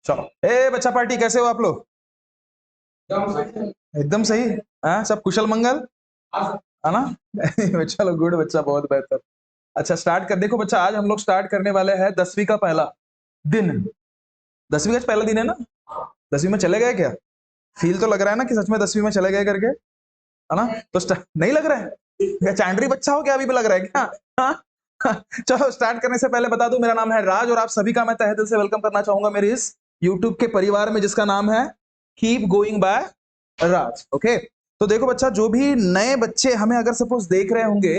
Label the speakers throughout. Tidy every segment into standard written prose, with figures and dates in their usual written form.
Speaker 1: चलो ए बच्चा पार्टी, कैसे हो आप लोग? एकदम सही। हाँ, सब कुशल मंगल है ना? चलो गुड बच्चा, बहुत बेहतर। अच्छा स्टार्ट कर, देखो बच्चा, आज हम लोग स्टार्ट करने वाले हैं 10वीं का पहला दिन। 10वीं का पहला दिन है ना? 10वीं में चले गए क्या? फील तो लग रहा है ना कि सच में 10वीं में चले गए करके, है ना? तो नहीं लग रहा है क्या? चांडरी बच्चा हो क्या? अभी भी लग रहा है क्या? हाँ? चलो स्टार्ट करने से पहले बता दूं, मेरा नाम है राज और आप सभी का मैं तहे दिल से वेलकम करना चाहूंगा मेरे इस यूट्यूब के परिवार में जिसका नाम है keep going by Raj. Okay, तो देखो बच्चा, जो भी नए बच्चे हमें अगर सपोज देख रहे होंगे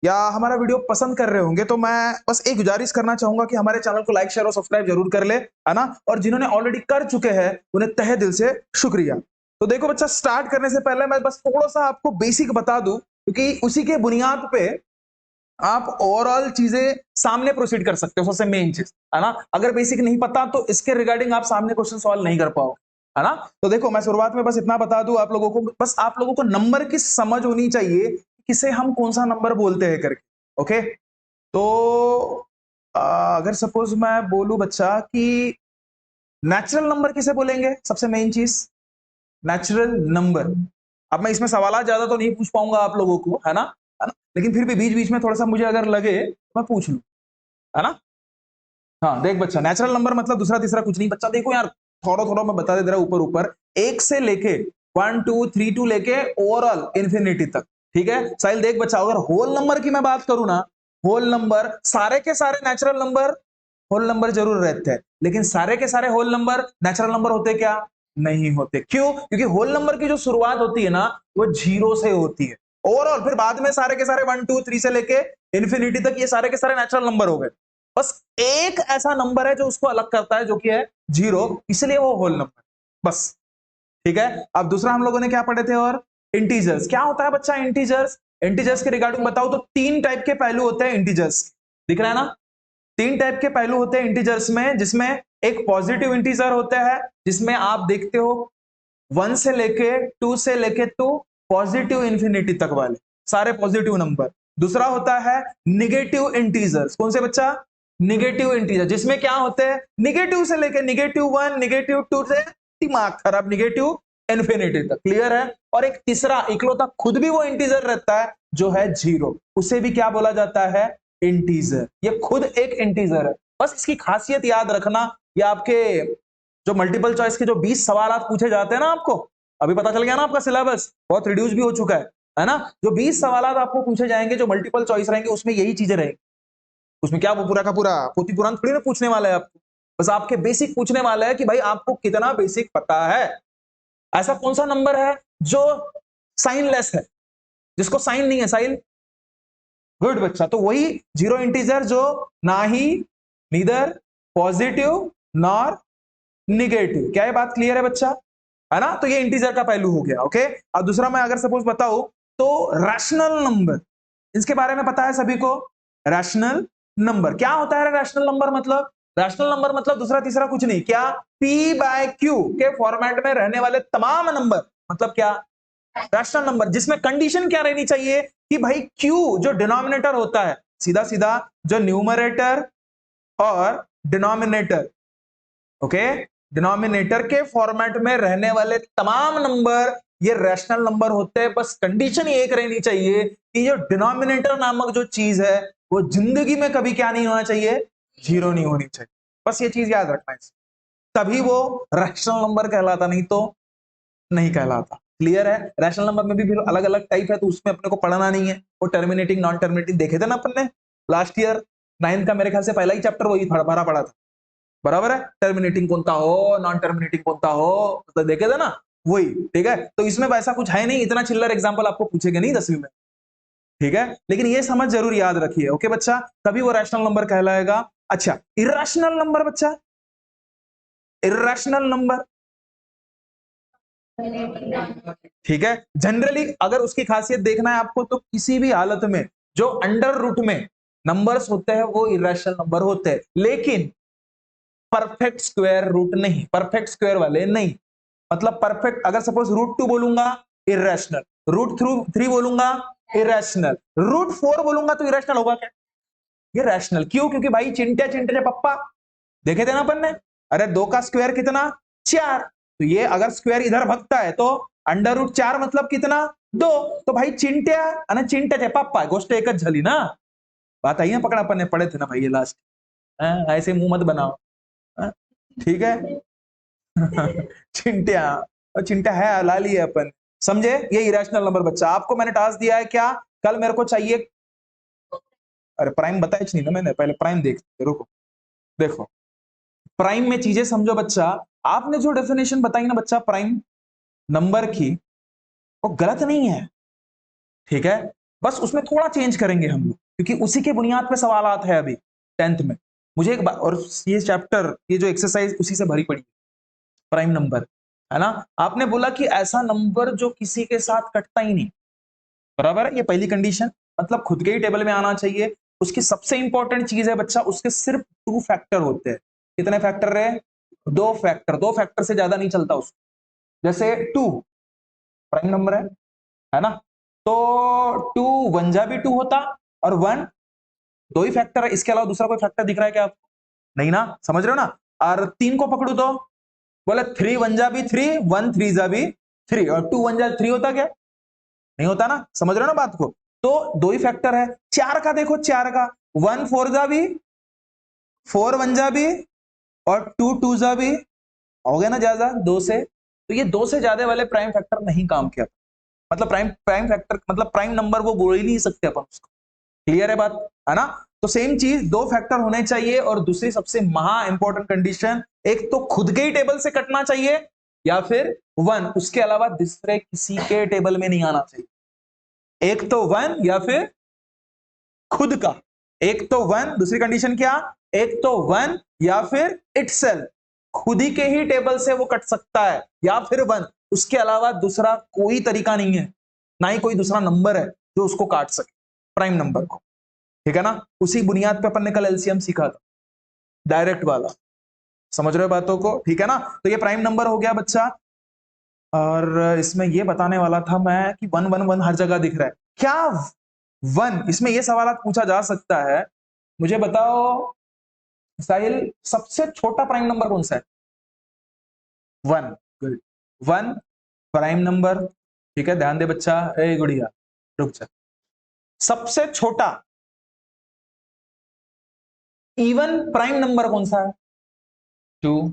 Speaker 1: या हमारा वीडियो पसंद कर रहे होंगे, तो मैं बस एक गुजारिश करना चाहूंगा कि हमारे चैनल को लाइक शेयर और सब्सक्राइब जरूर कर ले, है ना? और जिन्होंने ऑलरेडी कर चुके हैं उन्हें तहे दिल से शुक्रिया। तो देखो बच्चा, स्टार्ट करने से पहले मैं बस थोड़ा सा आपको बेसिक बता दूं, क्योंकि उसी के बुनियाद पे आप ओवरऑल चीजें सामने प्रोसीड कर सकते हो। सबसे मेन चीज है ना, अगर बेसिक नहीं पता तो इसके रिगार्डिंग आप सामने क्वेश्चन सॉल्व नहीं कर पाओगे, है ना? तो देखो, मैं शुरुआत में बस इतना बता दूं आप लोगों को, बस आप लोगों को नंबर की समझ होनी चाहिए, किसे हम कौन सा नंबर बोलते हैं करके। ओके, तो अगर सपोज मैं बोलूं बच्चा कि नेचुरल नंबर किसे बोलेंगे, सबसे मेन चीज नेचुरल नंबर। अब मैं इसमें सवाल ज्यादा तो नहीं पूछ पाऊंगा आप लोगों को, है ना? लेकिन फिर भी बीच बीच में थोड़ा सा मुझे अगर लगे तो मैं पूछ लूं, है ना? हाँ देख बच्चा, नेचुरल नंबर मतलब दूसरा तीसरा कुछ नहीं बच्चा। देखो यार, थोड़ा थोड़ा मैं बता दे रहा ऊपर ऊपर, एक से लेके 1 2 3 2 लेके ओवरऑल इन्फिनिटी तक। ठीक है साहिल, देख बच्चा, अगर होल नंबर की मैं बात करूं ना, होल नंबर सारे के सारे नेचुरल नंबर होल नंबर जरूर रहते हैं, लेकिन सारे के सारे होल नंबर नेचुरल नंबर होते क्या? नहीं होते। क्यों? क्योंकि होल नंबर की जो शुरुआत होती है ना, वो जीरो से होती है ओवरऑल, फिर बाद में सारे के सारे 1 2 3 से लेके इन्फिनिटी तक ये सारे के सारे नेचुरल नंबर हो गए। बस एक ऐसा नंबर है जो उसको अलग करता है, जो कि है जीरो, इसलिए वो होल नंबर। बस ठीक है। अब दूसरा हम लोगों ने क्या पढ़े थे? और इंटीजर्स क्या होता है बच्चा? इंटीजर्स, इंटीजर्स के रिगार्डिंग बताओ तो तीन टाइप के पहलू होते हैं इंटीजर्स, दिख रहा है ना? तीन टाइप के पहलू होते हैं इंटीजर्स में, जिसमें एक पॉजिटिव इंटीजर होता है, जिसमें आप देखते हो 1 से लेके 2 से लेके तो पॉजिटिव इंफिनिटी तक वाले सारे पॉजिटिव नंबर। दूसरा होता है निगेटिव इंटीजर्स। कौन से बच्चा? निगेटिव इंटीजर, जिसमें क्या होते हैं निगेटिव से लेके -1 -2 से दिमाग खराब निगेटिव इन्फिनिटी तक। क्लियर है? और एक तीसरा इकलौता खुद भी वो इंटीजर रहता है जो है जीरो, उसे भी क्या बोला जाता है? इंटीजर। ये खुद एक इंटीजर है। बस इसकी खासियत याद रखना, या आपके जो मल्टीपल चॉइस के जो 20 सवाल पूछे जाते हैं ना, आपको अभी पता चल गया ना, आपका सिलेबस बहुत रिड्यूस भी हो चुका है ना? जो 20 सवाल आपको पूछे जाएंगे जो मल्टीपल चॉइस रहेंगे, उसमें यही चीजें रहेंगी। उसमें क्या वो पूरा का पूरा पोथी पुराण थोड़ी ना पूछने वाला है आपको, बस आपके बेसिक पूछने वाला है कि भाई आपको कितना बेसिक पता है। ऐसा कौन सा नंबर है जो साइनलेस है, जिसको साइन नहीं है? साइन। गुड बच्चा, तो वही जीरो इंटीजर जो ना ही नीदर पॉजिटिव नॉर निगेटिव। क्या ये बात क्लियर है बच्चा? है ना? तो ये इंटीजर का पहलू हो गया। ओके, अब दूसरा मैं अगर सपोज बताऊं तो रैशनल नंबर, इसके बारे में पता है सभी को? रैशनल नंबर क्या होता है? रैशनल नंबर मतलब, रैशनल नंबर मतलब दूसरा तीसरा कुछ नहीं, क्या? P/Q के फॉर्मेट में रहने वाले तमाम नंबर, मतलब क्या? रैशनल नंबर, जिसमें कंडीशन क्या रहनी चाहिए कि भाई Q जो डिनोमिनेटर होता है, सीधा सीधा जो न्यूमरेटर और डिनोमिनेटर, ओके, डिनोमिनेटर के फॉर्मेट में रहने वाले तमाम नंबर ये रैशनल नंबर होते हैं। बस कंडीशन एक रहनी चाहिए कि जो डिनोमिनेटर नामक जो चीज है वो जिंदगी में कभी क्या नहीं होना चाहिए? जीरो नहीं होनी चाहिए। बस ये चीज याद रखना है, तभी वो रैशनल नंबर कहलाता, नहीं तो नहीं कहलाता। क्लियर है? रैशनल नंबर में भी फिर अलग अलग टाइप है, तो उसमें अपने को पढ़ना नहीं है। वो टर्मिनेटिंग नॉन टर्मिनेटिंग देखे थे ना अपन ने लास्ट ईयर 9th का, मेरे ख्याल से पहला ही चैप्टर वही भरा पड़ा था, बराबर है? टर्मिनेटिंग कौन सा हो, नॉन टर्मिनेटिंग कौन सा हो, तो देखे थे ना वही। ठीक है, तो इसमें वैसा कुछ है नहीं, इतना चिल्लर एग्जांपल आपको पूछेंगे नहीं 10वीं में। ठीक है, लेकिन ये समझ जरूर याद रखिए। ओके बच्चा, तभी वो रैशनल नंबर कहलाएगा। अच्छा, इर्रेशनल नंबर बच्चा, इर्रेशनल नंबर, ठीक है, जनरली अगर उसकी खासियत देखना है आपको, तो किसी भी हालत में जो अंडर रूट में नंबर्स होते हैं वो इर्रेशनल नंबर होते हैं, लेकिन परफेक्ट स्क्वायर रूट नहीं, परफेक्ट स्क्वायर वाले नहीं। मतलब परफेक्ट, अगर सपोज √2 बोलूंगा इरेशनल, √3 बोलूंगा इरेशनल, √4 बोलूंगा तो इरेशनल होगा क्या? ये रैशनल। क्यों? क्योंकि भाई चिंटे चिंटे पप्पा देखे थे ना अपन ने, अरे 2 का स्क्वायर कितना 4, तो ये अगर स्क्वायर इधर भगता है तो अंडर रूट 4 मतलब कितना 2, तो भाई चिंट्या आणि चिंट्याचे पप्पा गोष्ट एकच झाली ना, बात आई ना पकड़, अपन ने पढ़े थे ना भाई ये लास्ट, ऐसे मुंह मत बनाओ, ठीक है चिंट्या, और चिंट्या है लाली है अपन, समझे, ये इरेशनल नंबर बच्चा। आपको मैंने टास्क दिया है क्या, कल मेरे को चाहिए, अरे प्राइम बताया नहीं ना मैंने, पहले प्राइम देखते, रुको देखो प्राइम में चीजें समझो बच्चा। आपने जो डेफिनेशन बताई ना बच्चा प्राइम नंबर की, वो गलत नहीं है, ठीक है, बस उसमें थोड़ा चेंज करेंगे हम लोग, क्योंकि उसी के बुनियाद पे सवाल है अभी 10th में। मुझे एक बात, और ये चैप्टर, ये जो एक्सरसाइज उसी से भरी पड़ी प्राइम नंबर, है ना। आपने बोला कि ऐसा नंबर जो किसी के साथ कटता ही नहीं, बराबर है, ये पहली कंडीशन, मतलब खुद के ही टेबल में आना चाहिए। उसकी सबसे इंपॉर्टेंट चीज है बच्चा, उसके सिर्फ 2 फैक्टर होते हैं। कितने फैक्टर रहे, 2 फैक्टर, 2 फैक्टर से ज्यादा नहीं चलता उसको। जैसे 2 प्राइम नंबर है ना, तो 2 1 जा भी 2 होता, और 1 2 ही फैक्टर है, इसके अलावा दूसरा कोई फैक्टर दिख रहा है क्या आपको, नहीं ना, समझ रहे हो ना। और 3 को पकड़ू तो बोले 3 1 जा भी 3, 1 3 जा भी 3, और 2 1 जा 3 होता क्या, नहीं होता ना, समझ रहे हो ना बात को, तो 2 ही फैक्टर है। 4 का देखो, 4 का 1 4 जा भी, 4 1 जा भी, और 2 2 जा भी, हो गया ना ज्यादा 2 से, तो ये 2 से ज्यादा वाले प्राइम फैक्टर नहीं काम किया, मतलब प्राइम प्राइम फैक्टर मतलब प्राइम नंबर वो बोल ही नहीं सकते अपन उसको, क्लियर है बात, है ना। तो सेम चीज 2 फैक्टर होने चाहिए, और दूसरी सबसे महा इंपॉर्टेंट कंडीशन, एक तो खुद के ही टेबल से कटना चाहिए, या फिर 1 उसके अलावा दूसरे किसी के टेबल में नहीं आना चाहिए। एक तो 1 या फिर खुद का, एक तो 1, दूसरी कंडीशन क्या, एक तो 1 या फिर इटसेल्फ, खुद ही के ही टेबल से वो कट सकता है, या फिर 1, उसके अलावा दूसरा कोई तरीका नहीं है, ना ही कोई दूसरा नंबर है जो उसको काट सके प्राइम नंबर को, ठीक है ना। उसी बुनियाद पे अपन ने कल एलसीएम सीखा था, डायरेक्ट वाला, समझ रहे हो बातों को, ठीक है ना। तो ये प्राइम नंबर हो गया बच्चा, और इसमें ये बताने वाला था मैं कि 1 1 1 हर जगह दिख रहा है क्या, 1, इसमें ये सवाल पूछा जा सकता है, मुझे बताओ साहिल, सबसे छोटा प्राइम नंबर कौन सा है, 1, गुड, 1 प्राइम नंबर, ठीक है, ध्यान दे बच्चा, ए गुड़िया रुक जा, सबसे छोटा इवन प्राइम नंबर कौन सा है, 2,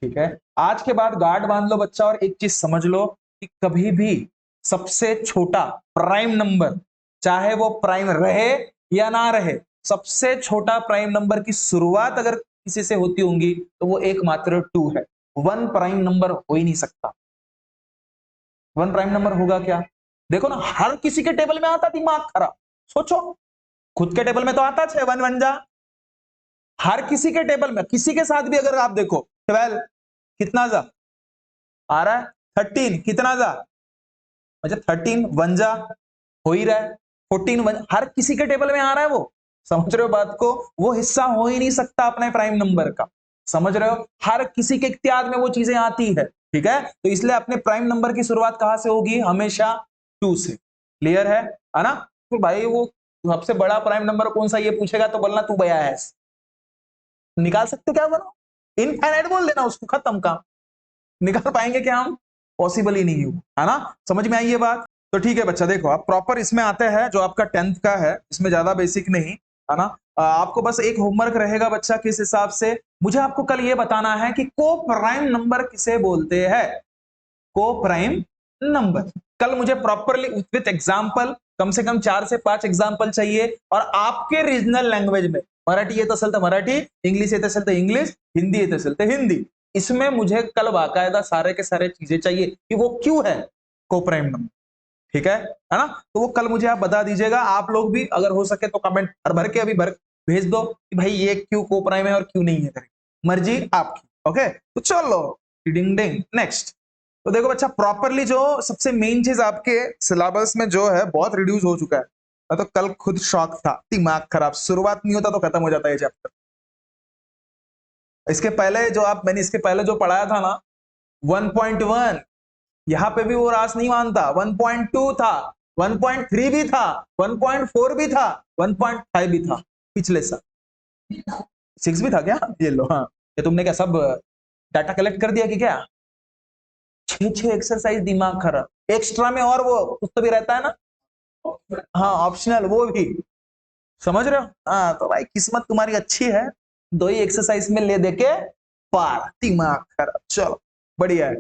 Speaker 1: ठीक है। आज के बाद गार्ड बांध लो बच्चा, और एक चीज समझ लो कि कभी भी सबसे छोटा प्राइम नंबर, चाहे वो प्राइम रहे या ना रहे, सबसे छोटा प्राइम नंबर की शुरुआत अगर किसी से होती होंगी तो वो एकमात्र 2 है, 1 प्राइम नंबर हो ही नहीं सकता। 1 प्राइम नंबर होगा क्या, देखो ना, हर किसी के टेबल में आता, दिमाग खराब, सोचो, खुद के टेबल में तो आता 6 1 1 जा, हर किसी के टेबल में, किसी के साथ भी अगर आप देखो 12 कितना जा आ रहा है, 13 कितना जा, मतलब 13 1 जा हो ही रहा है, 14 1, हर किसी के टेबल में आ रहा है वो, समझ रहे हो बात को, वो हिस्सा हो ही नहीं सकता अपने प्राइम नंबर का, समझ रहे हो, हर किसी के इख्तियार में वो चीजें आती है, ठीक है। तो इसलिए अपने प्राइम नंबर की शुरुआत कहां से होगी, हमेशा 2 से, क्लियर है ना। तो भाई वो सबसे बड़ा प्राइम नंबर कौन सा ये पूछेगा तो बोलना तू बया है, निकाल सकते क्या बनो, इनफाइनाइट बोल देना उसको, खत्म काम, निकाल पाएंगे क्या हम, पॉसिबल ही नहीं है ना, समझ में आई ये बात। तो ठीक है बच्चा, देखो आप प्रॉपर इसमें आते हैं जो आपका 10th का है, इसमें ज्यादा बेसिक नहीं, है ना। आपको बस एक होमवर्क रहेगा बच्चा, किस हिसाब से, मुझे आपको कल ये बताना है कि को प्राइम नंबर किसे बोलते हैं, को प्राइम नंबर, कल मुझे प्रॉपरली विथ एग्जाम्पल, कम से कम 4 से 5 एग्जाम्पल चाहिए, और आपके रीजनल लैंग्वेज में, मराठी येत असेल तर मराठी, इंग्लिश येत असेल तर इंग्लिश, हिंदी येत असेल तर हिंदी, इसमें मुझे कल बाकायदा सारे के सारे चीजें चाहिए कि वो क्यों है को प्राइम नंबर, ठीक है ना। तो वो कल मुझे आप बता दीजिएगा, आप लोग भी अगर हो सके तो कमेंट भर भर के अभी भर भेज दो कि भाई ये क्यों को प्राइम है और क्यों नहीं है, मर्जी आपकी, ओके। तो चलो डिंग डिंग नेक्स्ट। तो देखो बच्चा, प्रॉपरली जो सबसे मेन चीज आपके सिलेबस में जो है बहुत रिड्यूस हो चुका है, मैं तो कल खुद शॉक था, दिमाग खराब, शुरुआत नहीं होता तो खत्म हो जाता है चैप्टर। इसके पहले जो आप, मैंने इसके पहले जो पढ़ाया था ना 1.1, यहां पे भी वो रास नहीं मानता, 1.2 था, 1.3 भी था, 1.4 भी था, 1.5 भी था पिछले साल। 6 भी था क्या? ये लो, हाँ। ये तुमने क्या सब डाटा कलेक्ट कर दिया कि क्या? 6 एक्सरसाइज, दिमाग खराब। एक्स्ट्रा में और वो कुछ तो भी रहता है ना, हाँ ऑप्शनल, वो भी समझ रहे हो? हाँ तो भाई किस्मत तुम्हारी अच्छी है, 2 ही एक्सरसाइज में ले दे के पार, दिमाग खराब। चलो बढ़िया है।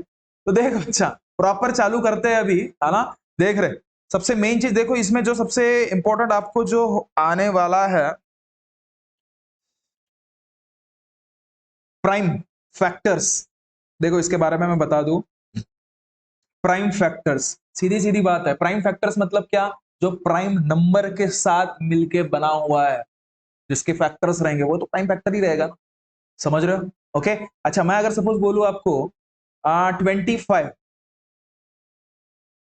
Speaker 1: तो देखो अच्छा, प्रॉपर चालू करते हैं अभी, है ना? देख रहे, सबसे मेन चीज देखो इसमें, जो सबसे इंपॉर्टेंट आपको जो आने वाला है, प्राइम फैक्टर्स। देखो इसके बारे में मैं बता दूं, प्राइम फैक्टर्स, सीधी सीधी बात है। प्राइम फैक्टर्स मतलब क्या? जो प्राइम नंबर के साथ मिलके बना हुआ है, जिसके फैक्टर्स रहेंगे वो तो प्राइम फैक्टर ही रहेगा। समझ रहे हो? ओके। अच्छा, मैं अगर सपोज बोलूं आपको 25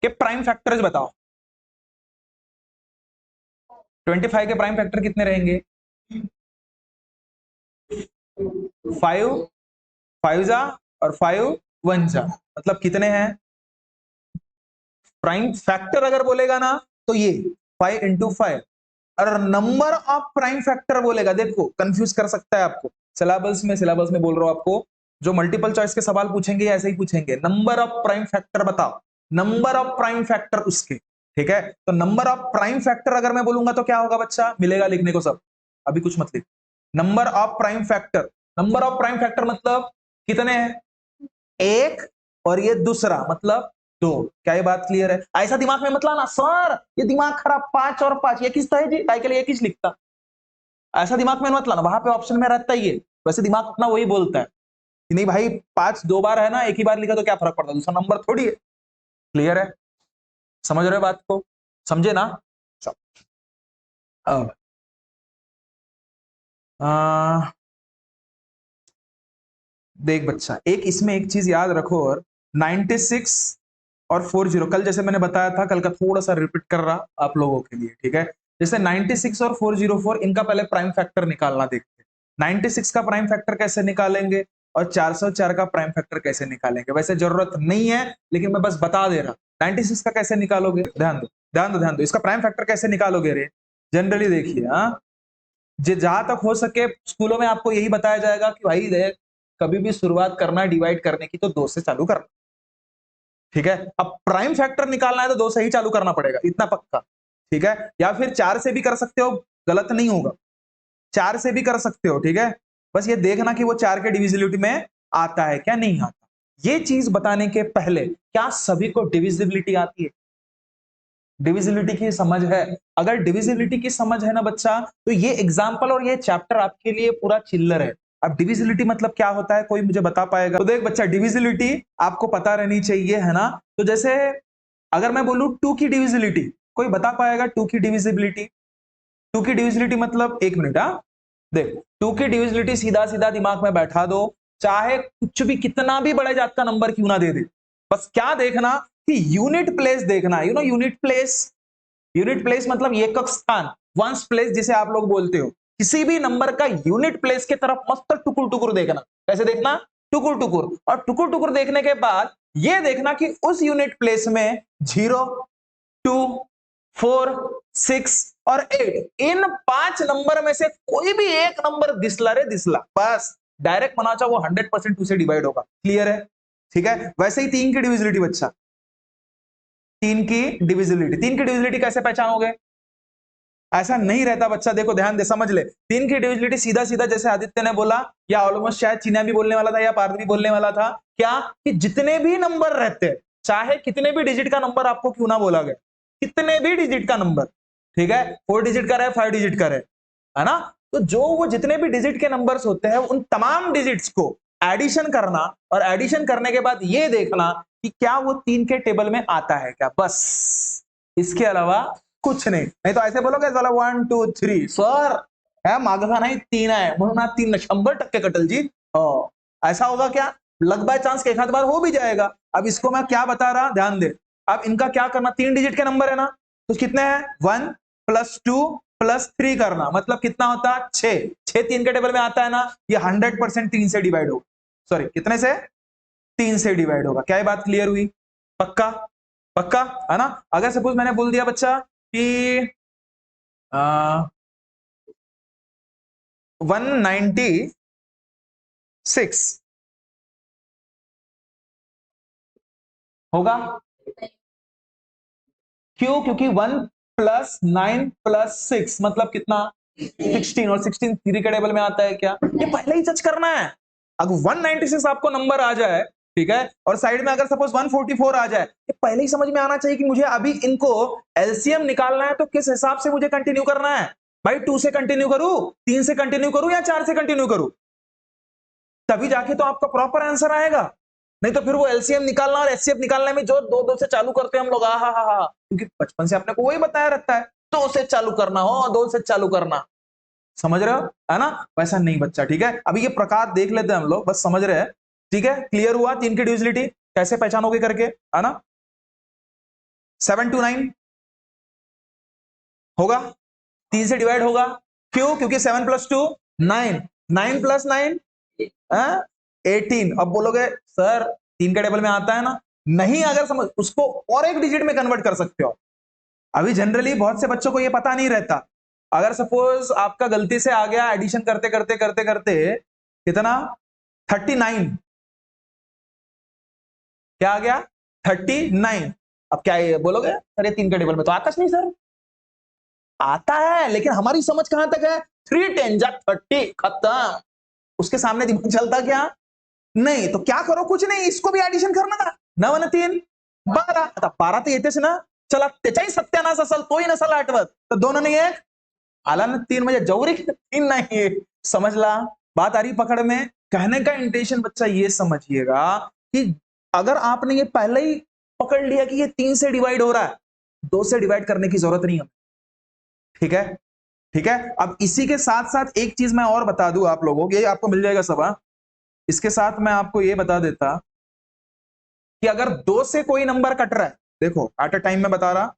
Speaker 1: के प्राइम फैक्टर्स बताओ, 25 के प्राइम फैक्टर कितने रहेंगे? 5 5 जा और 5 1 जा, मतलब कितने हैं? प्राइम फैक्टर अगर बोलेगा ना तो ये 5 इंटू 5, और नंबर ऑफ प्राइम फैक्टर बोलेगा, देखो कंफ्यूज कर सकता है आपको। सिलेबस में बोल रहा हूं आपको, जो मल्टीपल चॉइस के सवाल पूछेंगे ऐसे ही पूछेंगे, नंबर ऑफ प्राइम फैक्टर बताओ, नंबर ऑफ प्राइम फैक्टर उसके। ठीक है, तो नंबर ऑफ प्राइम फैक्टर अगर मैं बोलूंगा तो क्या होगा बच्चा? मिलेगा लिखने को सब, अभी कुछ मत लिख। Number of prime factor, number of prime factor मतलब कितने हैं? एक, और ये दूसरा मतलब 2। क्या ये बात क्लियर है? ऐसा दिमाग में मत लाना सर, ये दिमाग खराब, 5 और 5 ये किस है जी, काय के लिए किस लिखता, ऐसा दिमाग में मत लाना, वहां पे ऑप्शन में रहता ही है। वैसे दिमाग अपना वही बोलता है कि नहीं भाई 5 2 बार है ना, एक ही बार लिखा तो क्या फर्क पड़ता है, दूसरा नंबर थोड़ी है। क्लियर है? समझ रहे हो बात को? समझे ना? चलो अब देख बच्चा, एक इसमें एक चीज याद रखो, और 96 और 40, कल जैसे मैंने बताया था, कल का थोड़ा सा रिपीट कर रहा आप लोगों के लिए। ठीक है, जैसे 96 और 404, इनका पहले प्राइम फैक्टर निकालना देखते हैं। 96 का प्राइम फैक्टर कैसे निकालेंगे और 404 का प्राइम फैक्टर कैसे निकालेंगे, वैसे जरूरत नहीं है लेकिन मैं बस बता दे रहा। 96 का कैसे निकालोगे, ध्यान दो ध्यान दो ध्यान दो, इसका प्राइम फैक्टर कैसे निकालोगे रे? जनरली देखिए, हाँ, जहां तक हो सके स्कूलों में आपको यही बताया जाएगा कि भाई देख, कभी भी शुरुआत करना है डिवाइड करने की तो 2 से चालू करना। ठीक है, अब प्राइम फैक्टर निकालना है तो 2 से ही चालू करना पड़ेगा, इतना पक्का। ठीक है, या फिर 4 से भी कर सकते हो, गलत नहीं होगा, 4 से भी कर सकते हो। ठीक है, बस ये देखना कि वो 4 के डिविजिबिलिटी में आता है क्या नहीं आता। ये चीज बताने के पहले, क्या सभी को डिविजिबिलिटी आती है? डिविजिबिलिटी की समझ है? अगर डिविजिबिलिटी की समझ है ना बच्चा, तो ये एग्जाम्पल और ये चैप्टर आपके लिए पूरा चिल्लर है। अब डिविजिबिलिटी मतलब क्या होता है, कोई मुझे बता पाएगा? तो देख बच्चा, डिविजिबिलिटी आपको पता रहनी चाहिए, है ना? तो जैसे अगर मैं बोलूं 2 की डिविजिबिलिटी, कोई बता पाएगा 2 की डिविजिबिलिटी? 2 की डिविजिबिलिटी मतलब, एक मिनट, हाँ देख, 2 की डिविजिबिलिटी सीधा सीधा दिमाग में बैठा दो, चाहे कुछ भी कितना भी बड़े जात का नंबर क्यों ना दे दे, बस क्या देखना कि यूनिट प्लेस देखना। You know unit place, unit place मतलब एकक स्थान, वंस प्लेस जिसे आप लोग बोलते हो। किसी भी नंबर का यूनिट प्लेस की तरफ मस्त टुकुर टुकुर देखना। कैसे देखना? टुकुर टुकुर। और टुकुर टुकुर देखने के बाद यह देखना कि उस यूनिट प्लेस में 0, 2, 4, 6 और 8, इन 5 नंबर में से कोई भी एक नंबर दिसला रे दिसला, बस डायरेक्ट मना चाहो वो 100% 2 से डिवाइड होगा। क्लियर है? ठीक है, वैसे ही 3 की डिविजिबिलिटी बच्चा, 3 की डिविजिबिलिटी, 3 की डिविजिबिलिटी कैसे पहचानोगे? ऐसा नहीं रहता बच्चा, देखो ध्यान दे, समझ ले। 3 की डिविजिबिलिटी सीधा सीधा जैसे आदित्य ने बोला, या ऑलमोस्ट शायद चीना भी बोलने वाला था या पार्थ भी बोलने वाला था, क्या कि जितने भी नंबर रहते हैं, चाहे कितने भी डिजिट का नंबर आपको क्यों ना बोला गया, कितने भी डिजिट का नंबर, ठीक है, 4 डिजिट का रहे, 5 डिजिट का रहे, है ना? तो जो वो जितने भी डिजिट के नंबर्स होते हैं, उन तमाम डिजिट्स को एडिशन करना, और एडिशन करने के बाद ये देखना कि क्या वो 3 के टेबल में आता है क्या, बस इसके अलावा कुछ नहीं। नहीं तो ऐसे बोलोगे चला 1 2 3 सर है मागचा नाही 3 आहे म्हणून 3 100% कटल जी। ऐसा होगा क्या? लक बाय चांस के एक आध बार हो भी जाएगा। अब इसको मैं क्या बता रहा, ध्यान दे। अब इनका क्या करना, 3 डिजिट के नंबर है ना, तो कितने हैं? 1 + 2 + 3 करना, मतलब कितना होता है? 6। 6 3 के टेबल में आता है ना, ये 100% 3 से डिवाइड होगा। सॉरी कितने से? 3 से डिवाइड होगा। क्या ये बात क्लियर हुई? पक्का? पक्का है ना। अगर सपोज मैंने बोल दिया बच्चा कि 196 होगा, क्यों? क्योंकि 1 + 9 + 6 मतलब कितना? 16, और 16 3 के टेबल में आता है क्या? ये पहले ही जज करना है। अगर 196 आपको नंबर आ जाए, ठीक है, और साइड में अगर सपोज 144 आ जाए, ये पहले ही समझ में आना चाहिए कि मुझे अभी इनको एलसीएम निकालना है, तो किस हिसाब से मुझे कंटिन्यू करना है। भाई 2 से कंटिन्यू करूं, 3 से कंटिन्यू करूं, या 4 से कंटिन्यू करूं, तभी जाके तो आपका प्रॉपर आंसर आएगा। नहीं तो फिर वो एलसीएम निकालना और एचसीएफ निकालने में जो 2 से चालू करते हैं हम लोग, हा, क्योंकि बचपन से आपने को वही बताया रहता है, 2 से चालू करना हो, 2 से चालू करना, समझ रहे हो, है ना। वैसा नहीं बच्चा, ठीक है। अभी ये प्रकार देख लेते हैं हम लोग, बस समझ रहे हैं, ठीक है। क्लियर हुआ 3 की डिविजिबिलिटी कैसे पहचानोगे करके, है ना। 7 to 9 होगा, 3 से डिवाइड होगा, क्यों? क्योंकि 7 + 2 9, 9 + 9 18। अब बोलोगे सर 3 के टेबल में आता है ना, नहीं, अगर समझ उसको और एक डिजिट में कन्वर्ट कर सकते हो। अभी जनरली बहुत से बच्चों को ये पता नहीं रहता। अगर सपोज आपका गलती से आ गया एडिशन करते करते करते करते कितना 39, क्या आ गया 39। अब क्या ये बोलोगे सर ये 3 के टेबल में तो आता नहीं सर, आता है, लेकिन हमारी समझ कहां तक है, 3 10 जा 30 खत्म। उसके सामने दिमाग चलता क्या नहीं, तो क्या करो, कुछ नहीं, इसको भी एडिशन करना, 9 आणि 3 12, आता 12 तर येतेच ना, चला त्याच्याही सत्यानाश असेल तोही नसेल आठवत, तर 2 आणि 1 आला ना 3, म्हणजे जवरी 3 नहीं, समझला बात आ रही पकड़ में। कहने का इंटेंशन बच्चा ये समझिएगा कि अगर आपने ये पहले ही पकड़ लिया कि ये 3 से डिवाइड हो रहा है, 2 से डिवाइड करने की जरूरत नहीं है, ठीक है, ठीक है। अब इसी के साथ साथ एक चीज मैं और बता दूं आप लोगों को, ये आपको मिल जाएगा सब, इसके साथ मैं आपको ये बता देता कि अगर 2 से कोई नंबर कट रहा है, देखो एट अ टाइम में बता रहा,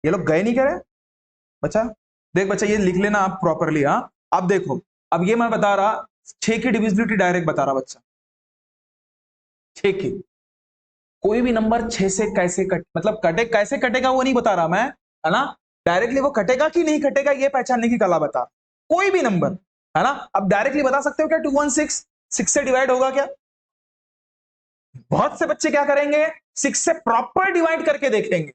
Speaker 1: ये लोग गए नहीं करे बच्चा, देख बच्चा ये लिख लेना आप प्रॉपरली। हाँ अब देखो, अब ये मैं बता रहा 6 की डिविजिबिलिटी डायरेक्ट बता रहा बच्चा, 6 की, कोई भी नंबर 6 से कैसे कट, मतलब कटे कैसे कटेगा वो नहीं बता रहा मैं, है ना, डायरेक्टली वो कटेगा कि नहीं कटेगा ये पहचानने की कला बता, कोई भी नंबर, है ना। अब डायरेक्टली बता सकते हो क्या 216 6 से डिवाइड होगा क्या? बहुत से बच्चे क्या करेंगे, 6 से प्रॉपर डिवाइड करके देखेंगे,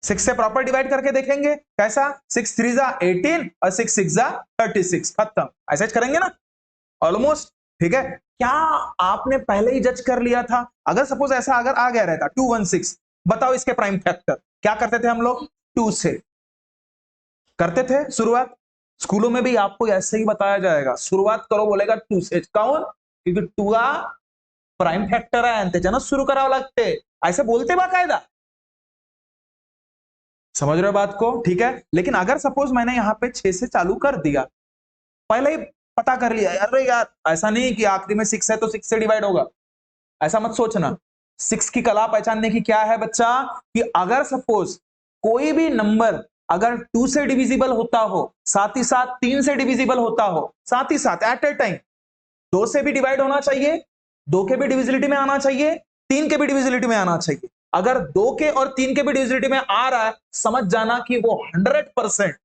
Speaker 1: 6 से प्रॉपर डिवाइड करके देखेंगे, कैसा 6 3 जा 18 और 6 6 जा 36, खत्म, ऐसा करेंगे ना ऑलमोस्ट, ठीक है। क्या आपने पहले ही जज कर लिया था? अगर सपोज ऐसा अगर आ गया रहता 216, बताओ इसके प्राइम फैक्टर क्या करते थे हम लोग, 2 से करते थे शुरुआत। स्कूलों में भी आपको ऐसे ही बताया जाएगा, शुरुआत करो बोलेगा 2 से, कौन? क्योंकि 2 प्राइम फॅक्टर आहे आणि त्याच्यानं सुरू करावं लागते, ऐसे बोलते बाकायदा, समझ रहे हो बात को, ठीक है। लेकिन अगर सपोज मैंने यहाँ पे 6 से चालू कर दिया, पहले ही पता कर लिया, अरे यार ऐसा नहीं कि आखिरी में 6 है तो 6 से डिवाइड होगा, ऐसा मत सोचना। 6 की कला पहचानने की क्या है बच्चा, कि अगर सपोज कोई भी नंबर अगर 2 से डिविजिबल होता हो, साथ ही साथ 3 से डिविजिबल होता हो, साथ ही साथ एट ए टाइम 2 से भी डिवाइड होना चाहिए, 2 के भी डिविजिबिलिटी में आना चाहिए, 3 के भी डिविजिबिलिटी में आना चाहिए। अगर 2 के और 3 के भी डिविजिबिलिटी में आ रहा है, समझ जाना कि वो 100%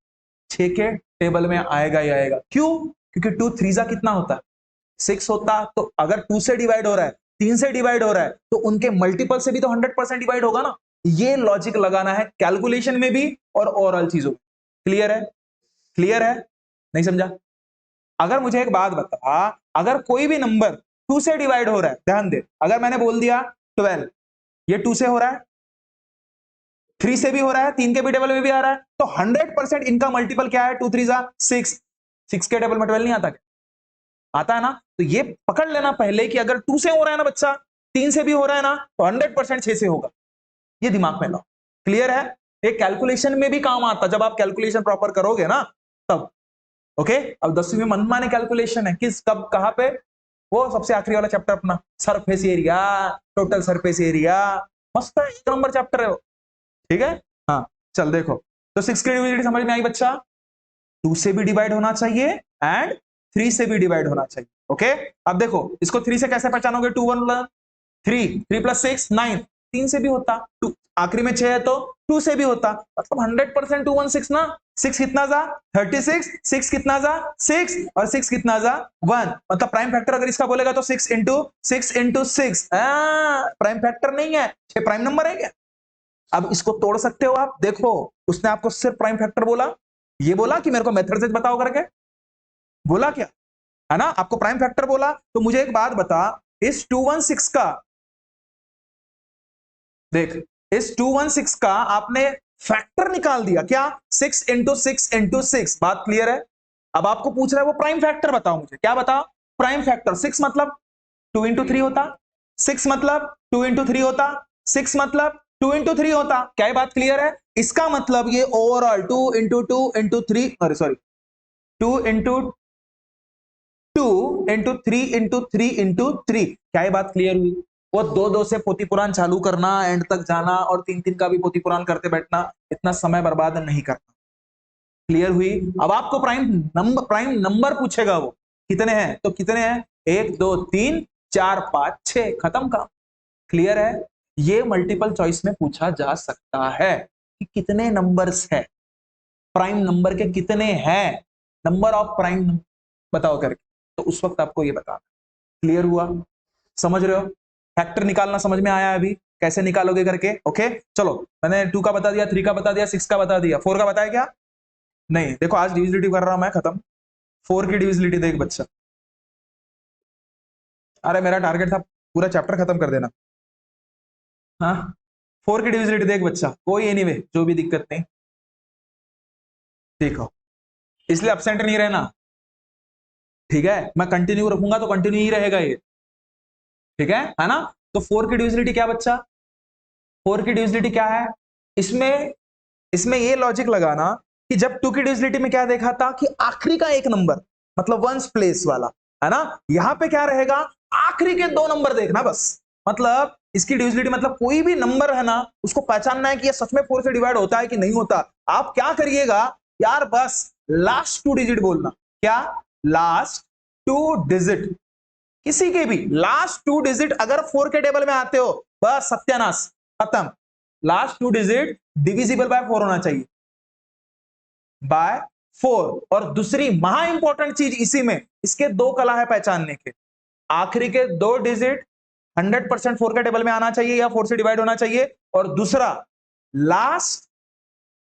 Speaker 1: 6 के टेबल में आएगा ही आएगा। क्यों? क्योंकि 2 3 जा कितना होता है 6 होता, तो अगर 2 से डिवाइड हो रहा है, 3 से डिवाइड हो रहा है, तो उनके मल्टीपल से भी तो 100% डिवाइड होगा ना। ये लॉजिक लगाना है कैलकुलेशन में भी और ओवरऑल चीजों में। क्लियर है? क्लियर है? नहीं समझा? अगर मुझे एक बात बता, अगर कोई भी नंबर 2 से डिवाइड हो रहा है, ध्यान दे, अगर मैंने बोल दिया 12, ये 2 से हो रहा है, 3 से भी हो रहा है, 3 के भी टेबल में भी आ रहा है, तो 100% इनका मल्टीपल क्या है, 2 3 जा 6, 6 के टेबल में 12 नहीं आता क्या? आता है ना। तो ये पकड़ लेना पहले कि अगर 2 से हो रहा है ना बच्चा, 3 से भी हो रहा है ना, तो 100% 6 से होगा, ये दिमाग में लाओ। क्लियर है? एक कैलकुलेशन में भी काम आता, जब आप कैलकुलेशन प्रॉपर करोगे ना तब। ओके, अब 10वीं में मनमाने कैलकुलेशन है, किस कब कहां पे, वो सबसे आखिरी वाला चैप्टर अपना surface area, total surface area, मस्त है, 1 नंबर चैप्टर है वो, ठीक है। हाँ चल देखो, तो 6 की डिविजिबिलिटी समझ में आई बच्चा, 2 से भी डिवाइड होना चाहिए एंड 3 से भी डिवाइड होना चाहिए। ओके, अब देखो इसको 3 से कैसे पहचानोगे, 2 1 3 3 + 6 9, 3 से भी होता, टू आखिरी में 6 है तो 2 से भी होता, मतलब 100% 216 ना। 6 कितना जा 36, 6 कितना जा 6 और 6 कितना जा 1, मतलब प्राइम फैक्टर अगर इसका बोलेगा तो 6 इंटू 6 प्राइम फैक्टर नहीं है, 6 प्राइम नंबर है क्या? अब इसको तोड़ सकते हो आप, देखो उसने आपको सिर्फ प्राइम फैक्टर बोला, ये बोला कि मेरे को मेथड से बताओ करके, बोला क्या है ना, आपको प्राइम फैक्टर बोला। तो मुझे एक बात बता, इस 216 का देख, इस 216 का आपने फैक्टर निकाल दिया क्या, 6 इंटू 6 इंटू 6, बात क्लियर है। अब आपको पूछ रहा है वो प्राइम फैक्टर बताओ, मुझे क्या बताओ प्राइम फैक्टर। 6 मतलब 2 इंटू 3 होता, 6 मतलब 2 इंटू 3 होता, 6 मतलब 2 इंटू 3 होता, क्या ये बात क्लियर है? इसका मतलब ये ओवरऑल 2 इंटू 2 इंटू 3, अरे sorry 2 into 2 into 3 into 3 into 3, क्या ये बात क्लियर हुई? वो 2-2 से पोथी पुराण चालू करना, एंड तक जाना और 3-3 का भी पोथी पुराण करते बैठना, इतना समय बर्बाद नहीं करना। क्लियर हुई? अब आपको प्राइम नंबर पूछेगा वो कितने हैं, तो कितने हैं 1 2 3 4 5 6, खत्म का। क्लियर है? ये मल्टीपल चॉइस में पूछा जा सकता है कि कितने नंबर्स है, प्राइम नंबर के कितने हैं, नंबर ऑफ प्राइम बताओ करके, तो उस वक्त आपको ये बताना। क्लियर हुआ? समझ रहे हो? फैक्टर निकालना समझ में आया अभी, कैसे निकालोगे करके? ओके चलो, मैंने 2 का बता दिया, 3 का बता दिया, 6 का बता दिया, 4 का बताया क्या? नहीं, देखो आज डिविजिलिटी कर रहा हूं मैं, खत्म। 4 की डिविजिलिटी देख बच्चा, अरे मेरा टारगेट था पूरा चैप्टर खत्म कर देना। हाँ 4 की डिविजिलिटी देख बच्चा, कोई एनीवे जो भी दिक्कत नहीं, देखो इसलिए एब्सेंट नहीं रहना, ठीक है? मैं कंटिन्यू रखूंगा तो कंटिन्यू ही रहेगा ये, ठीक है ना? तो 4 की डिविजिलिटी क्या बच्चा, 4 की डिविजिलिटी क्या है? इसमें इसमें ये लॉजिक लगाना कि जब 2 की डिविजिलिटी में क्या देखा था कि आखिरी का एक नंबर, मतलब वंस प्लेस वाला, है ना? यहां पे क्या रहेगा, आखिरी के 2 नंबर देखना बस, मतलब इसकी डिविजिलिटी मतलब कोई भी नंबर है ना, उसको पहचानना है कि ये सच में 4 से डिवाइड होता है कि नहीं होता। आप क्या करिएगा यार, बस लास्ट 2 डिजिट बोलना, क्या लास्ट 2 डिजिट, किसी के भी लास्ट 2 डिजिट अगर 4 के टेबल में आते हो, बस सत्यानाश, खत्म। लास्ट 2 डिजिट डिविजिबल बाय 4 होना चाहिए, बाय 4। और दूसरी महा इंपॉर्टेंट चीज इसी में, इसके 2 कला है पहचानने के, आखिरी के 2 डिजिट 100% 4 के टेबल में आना चाहिए या 4 से डिवाइड होना चाहिए, और दूसरा लास्ट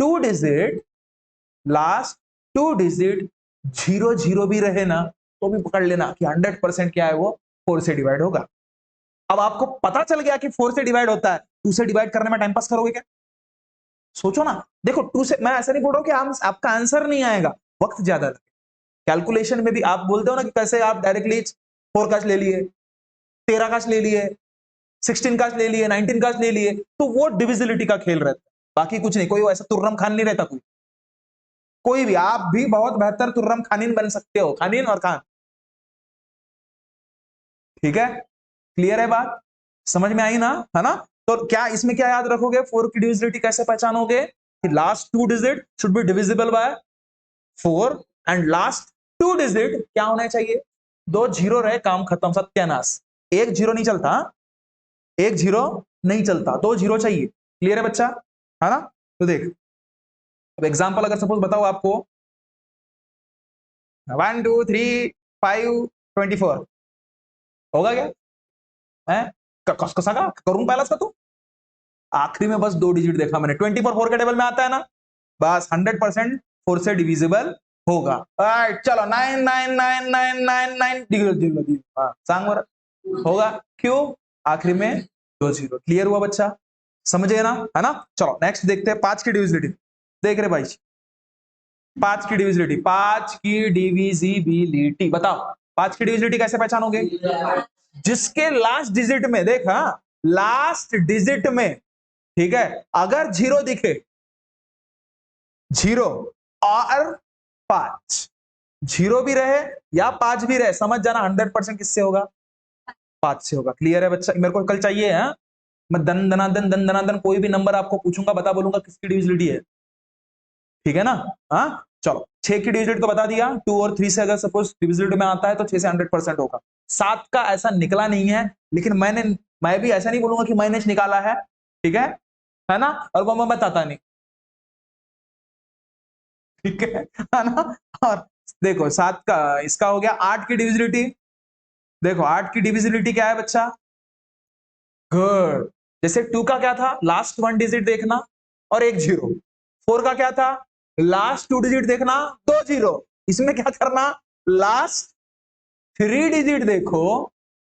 Speaker 1: 2 डिजिट, लास्ट 2 डिजिट 0-0 भी रहे ना तो भी पकड़ लेना कि 100% क्या है वो 4 से डिवाइड होगा। अब आपको पता चल गया कि 4 से डिवाइड होता है, 2 से डिवाइड करने में टाइम पास करोगे क्या? सोचो ना, देखो 2 से, मैं ऐसा नहीं बोल रहा हूं कि आपका आंसर नहीं आएगा, वक्त ज्यादा लगे कैलकुलेशन में भी। आप बोलते हो ना कि कैसे आप डायरेक्टली 4 काश ले लिए, 13 काश ले लिए, 16 काश ले लिए, 19 काश ले लिए, तो वो डिविजिबिलिटी का खेल रहता है, बाकी कुछ नहीं। कोई ऐसा तुर्रम खान नहीं रहता, कोई भी। आप भी बहुत बेहतर तुर्रम खानिन बन सकते हो, खानिन और खान, ठीक है? क्लियर है बात, समझ में आई ना, है ना? तो क्या इसमें क्या याद रखोगे, 4 की डिविजिबिलिटी कैसे पहचानोगे कि last 2 digit should be divisible by 4 and last 2 digit क्या होना चाहिए, 2 जीरो रहे, काम खत्म, सत्यानाश। 1 जीरो नहीं चलता, 1 जीरो नहीं चलता, 2 जीरो चाहिए। क्लियर है बच्चा, है ना? तो देख, अब एग्जांपल अगर सपोज बताओ आपको 1 2 3 5 24 होगा क्या है? कसा का करूं पहला का, तो आखिरी में बस 2 डिजिट देखा मैंने, 24 4 के टेबल में आता है ना, बस 100% 4 से डिविजिबल होगा। राइट, चलो 9 सांग होगा, क्यों? आखिरी में 2 जीरो। क्लियर हुआ बच्चा, समझे ना, है ना? चलो नेक्स्ट देखते हैं 5 की डिविजिबिलिटी। देख रहे भाई, 5 की डिविजिबिलिटी, 5 की डिविजिबिलिटी बताओ, 5 की डिविजिबिलिटी कैसे पहचानोगे? जिसके लास्ट डिजिट में देखा, लास्ट डिजिट में, ठीक है, अगर जीरो दिखे, जीरो और 5, जीरो भी रहे या 5 भी रहे, समझ जाना 100% किससे होगा, 5 से होगा। क्लियर है बच्चा? मेरे को कल चाहिए है, मैं दन दनादन कोई भी नंबर आपको पूछूंगा, बता बोलूंगा किसकी डिविजिबिलिटी है, ठीक है ना? हाँ चलो, 6 की डिविजिबिलिटी तो बता दिया, 2 और 3 से अगर सपोज डिविजिबिलिटी में आता है तो 6 से 100% होगा। 7 का ऐसा निकला नहीं है, लेकिन मैं भी ऐसा नहीं बोलूंगा कि मैंने निकाला है, ठीक है ना, और वो मैं बताता नहीं, ठीक है ना। और देखो 7 का इसका हो गया, 8 की डिविजिबिलिटी, देखो 8 की डिविजिबिलिटी क्या है बच्चा, गुड। जैसे 2 का क्या था, लास्ट 1 डिजिट देखना और एक जीरो। 4 का क्या था, लास्ट 2 डिजिट देखना, 2 जीरो। इसमें क्या करना, लास्ट 3 डिजिट देखो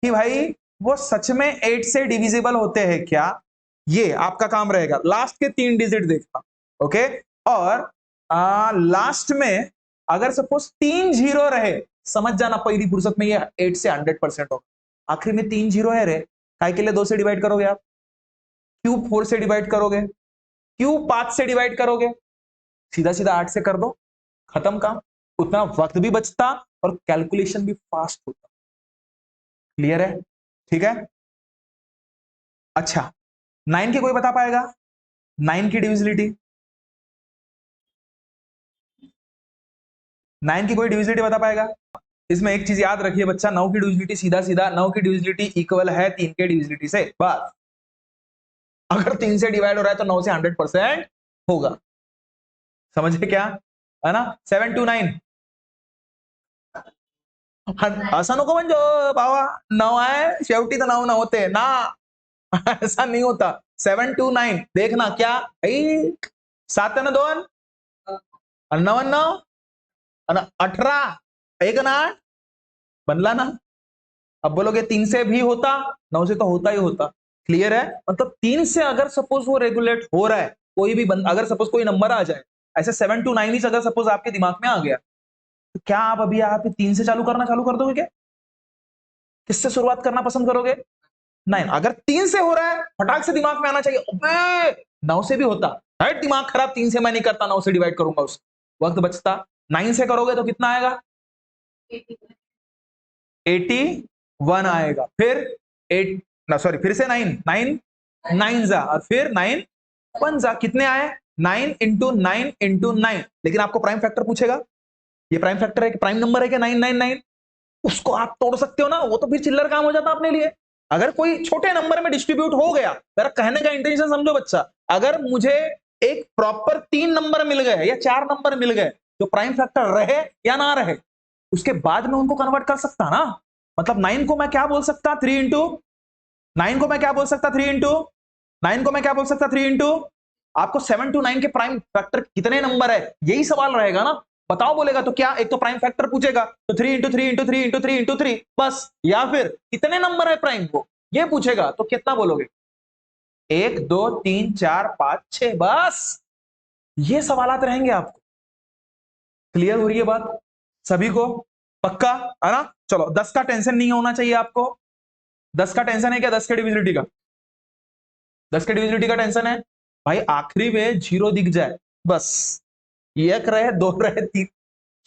Speaker 1: कि भाई वो सच में 8 से डिविजिबल होते हैं क्या, ये आपका काम रहेगा, लास्ट के 3 डिजिट देखना। ओके, और लास्ट में अगर सपोज 3 जीरो रहे, समझ जाना पहली फुर्सत में ये 8 से 100% होगा। आखिर में 3 जीरो है रे, काय के लिए 2 से डिवाइड करोगे आप, क्यों 4 से डिवाइड करोगे, क्यों 5 से डिवाइड करोगे, सीधा सीधा 8 से कर दो, खत्म काम। उतना वक्त भी बचता और कैलकुलेशन भी फास्ट होता। क्लियर है, ठीक है। अच्छा 9 की कोई बता पाएगा, 9 की डिविजिबिलिटी, 9 की कोई डिविजिबिलिटी बता पाएगा। इसमें एक चीज याद रखिए बच्चा, 9 की डिविजिबिलिटी सीधा सीधा 9 की डिविजिबिलिटी इक्वल है 3 के डिविजिबिलिटी से, बस। अगर 3 से डिवाइड हो रहा है तो 9 से 100% होगा, समझे क्या, है ना। 7 to 9 असं नको म्हणजे बाबा, 9 आहे शेवटी तर 9 नव्हते ना, ऐसा नहीं होता। 7 to 9 देखना क्या भाई, 7 and 2 99 and 18 1 and 8 बनला ना। अब बोलोगे 3 से भी होता, 9 से तो होता ही होता। क्लियर है, मतलब 3 से अगर सपोज वो रेगुलेट हो रहा है, कोई भी अगर सपोज कोई नंबर आ जाए, ऐसे 7 to 9 ही अगर सपोज आपके दिमाग में आ गया, तो क्या आप अभी यहाँ पे 3 से चालू करना चालू कर दोगे क्या, किससे शुरुआत करना पसंद करोगे, 9। अगर 3 से हो रहा है, फटाक से दिमाग में आना चाहिए, अबे 9 से भी होता, राइट, दिमाग खराब, 3 से मैं नहीं करता, 9 से डिवाइड करूंगा, उस वक्त बचता। 9 से करोगे तो कितना आएगा, 81 आएगा, फिर 8 ना, सॉरी, फिर से 9 9 9 जा, और फिर 9 1 जा, कितने आए, 9 इंटू 9 इंटू 9। लेकिन आपको प्राइम फैक्टर पूछेगा, ये प्राइम फैक्टर है कि प्राइम नंबर है कि 999, उसको आप तोड़ सकते हो ना, वो तो फिर चिल्लर काम हो जाता अपने लिए। अगर कोई छोटे नंबर में डिस्ट्रीब्यूट हो गया, मेरा कहने का इंटेंशन समझो बच्चा, अगर मुझे एक प्रॉपर 3 नंबर मिल गए या 4 नंबर मिल गए, जो प्राइम फैक्टर रहे या ना रहे, उसके बाद में उनको कन्वर्ट कर सकता ना। मतलब 9 को मैं क्या बोल सकता, 3 इंटू 9 को मैं क्या बोल सकता, 3 इंटू 9 को मैं क्या बोल सकता, 3 इंटू, आपको 7 to 9 के प्राइम फैक्टर कितने नंबर है, यही सवाल रहेगा ना। बताओ बोलेगा तो क्या, एक तो प्राइम फैक्टर पूछेगा, तो 3 इंटू 3 इंटू 3 इंटू 3 इंटू 3 बस, या फिर कितने नंबर है प्राइम को, ये पूछेगा, तो कितना बोलोगे, 1 2 3 4 5 6, बस। ये सवालात रहेंगे आपको। क्लियर हो रही है बात सभी को, पक्का है ना। चलो 10 का टेंशन नहीं होना चाहिए आपको, 10 का टेंशन है क्या, 10 के डिविजिबिलिटी का, 10 के डिविजिबिलिटी का टेंशन है भाई, आखिरी में जीरो दिख जाए बस, एक रहे, 2 रहे, 3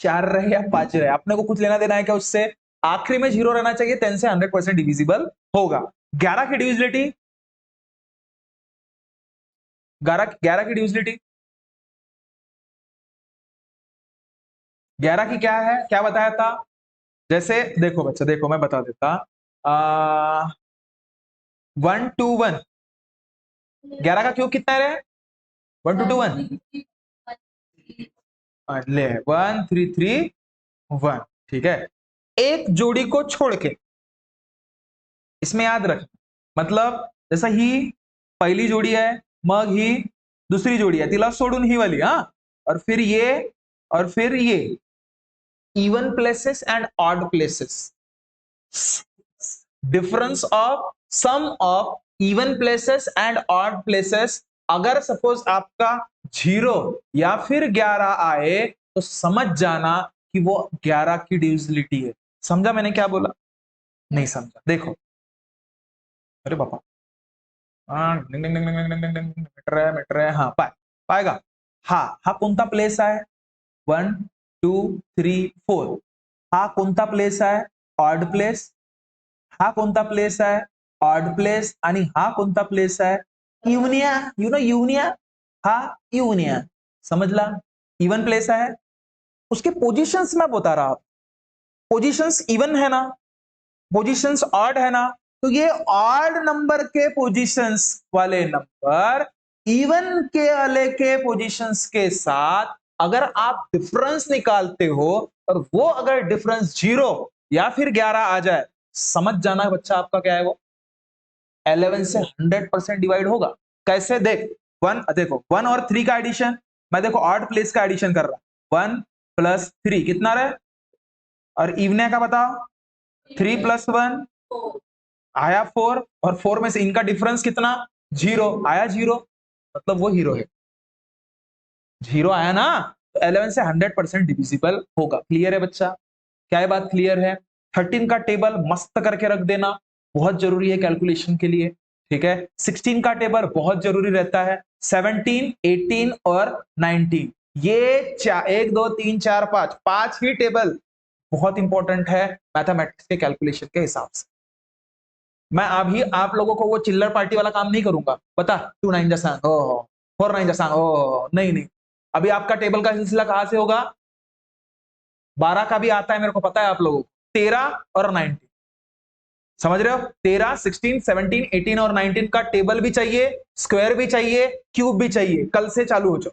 Speaker 1: 4 रहे या 5 रहे, अपने को कुछ लेना देना है क्या उससे, आखिरी में जीरो रहना चाहिए, 10 से 100% डिविजिबल होगा। 11 की डिविजिबिलिटी, 11 की डिविजिबिलिटी, 11 की क्या है, क्या बताया था, जैसे देखो बच्चा, देखो मैं बता देता, 1 to 1, 11 का क्यूब कितना है, 1 to 1, ले 1 3 3 1, ठीक है। एक जोड़ी को छोड़ के, इसमें याद रख, मतलब जैसा ही पहली जोड़ी है, मग ही दुसरी जोड़ी है, तिला सोडून ही वाली, हाँ, और फिर ये, और फिर ये, even places and odd places, difference of sum of even places and odd places, अगर सपोज आपका 0 या फिर 11 आए, तो समझ जाना कि वो 11 की डिविजिबिलिटी है। समझा मैंने क्या बोला, नहीं समझा, देखो, अरे बापा, हाँ मीटर है, हाँ पाएगा, हा कोणता प्लेस आहे, 1 2 3 4, हा कोणता प्लेस आहे, ऑड प्लेस, हा कोणता प्लेस आहे, ऑड प्लेस, आणि हा कोणता प्लेस आहे, युनिया, यू नो युनिया, हा युनिया, समझला, इवन प्लेस है, उसके पोजीशंस में बता रहा, पोजीशंस इवन है ना, पोजीशंस ऑड है ना, तो ये ऑड नंबर के पोजीशंस वाले नंबर इवन के वाले के पोजीशंस के साथ अगर आप डिफरेंस निकालते हो और वो अगर डिफरेंस 0 या फिर 11 आ जाए, समझ जाना बच्चा आपका क्या है वो 11 से 100% डिवाइड होगा। कैसे देख, देखो 1 और 3 का एडिशन, मैं देखो ऑड प्लेस का एडिशन कर रहा, 1 प्लस 3 कितना रहे, और इवने का बताओ 3 प्लस 1 आया 4, और 4 में से इनका डिफरेंस कितना 0 आया 0, मतलब वो हीरो है, 0 आया ना, तो 11 से 100% डिविजिबल होगा। क्लियर है बच्चा, क्या ये बात क्लियर है? 13 का टेबल मस्त करके रख देना, बहुत जरूरी है कैलकुलेशन के लिए, ठीक है। 16 का टेबल बहुत जरूरी रहता है, 17, 18 और 19 ये 1 2 3 4 5 5 ही टेबल बहुत इंपॉर्टेंट है मैथमेटिक्स के कैलकुलेशन के हिसाब से। मैं अभी आप लोगों को वो चिल्लर पार्टी वाला काम नहीं करूंगा, पता 2 9 जा सांग ओ 4 9 जा सांग ओ, नहीं नहीं, अभी आपका टेबल का सिलसिला कहां से होगा, 12 का भी आता है मेरे को पता है आप लोगों को, 13 और 19 समझ रहे हो, 13 16 17 18 और 19 का टेबल भी चाहिए, स्क्वायर भी चाहिए, क्यूब भी चाहिए, कल से चालू हो जाओ,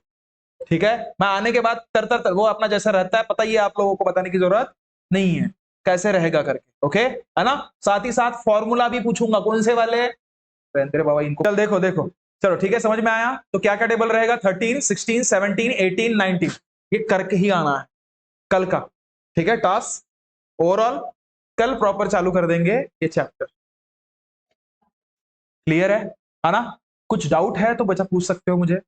Speaker 1: ठीक है। मैं आने के बाद तर वो अपना जैसा रहता है पता ही है, आप लोगों को बताने की जरूरत नहीं है कैसे रहेगा करके, ओके है ना। साथ ही साथ फॉर्मूला भी पूछूंगा, कौन से वाले तेरे बाबा इनको, चल देखो देखो, चलो ठीक है, समझ में आया। तो क्या क्या टेबल रहेगा, 13 16 17 18 19, ये करके ही आना है कल का, ठीक है। टास्क ओवरऑल कल प्रॉपर चालू कर देंगे ये चैप्टर, क्लियर है ना। कुछ डाउट है तो बच्चा पूछ सकते हो मुझे।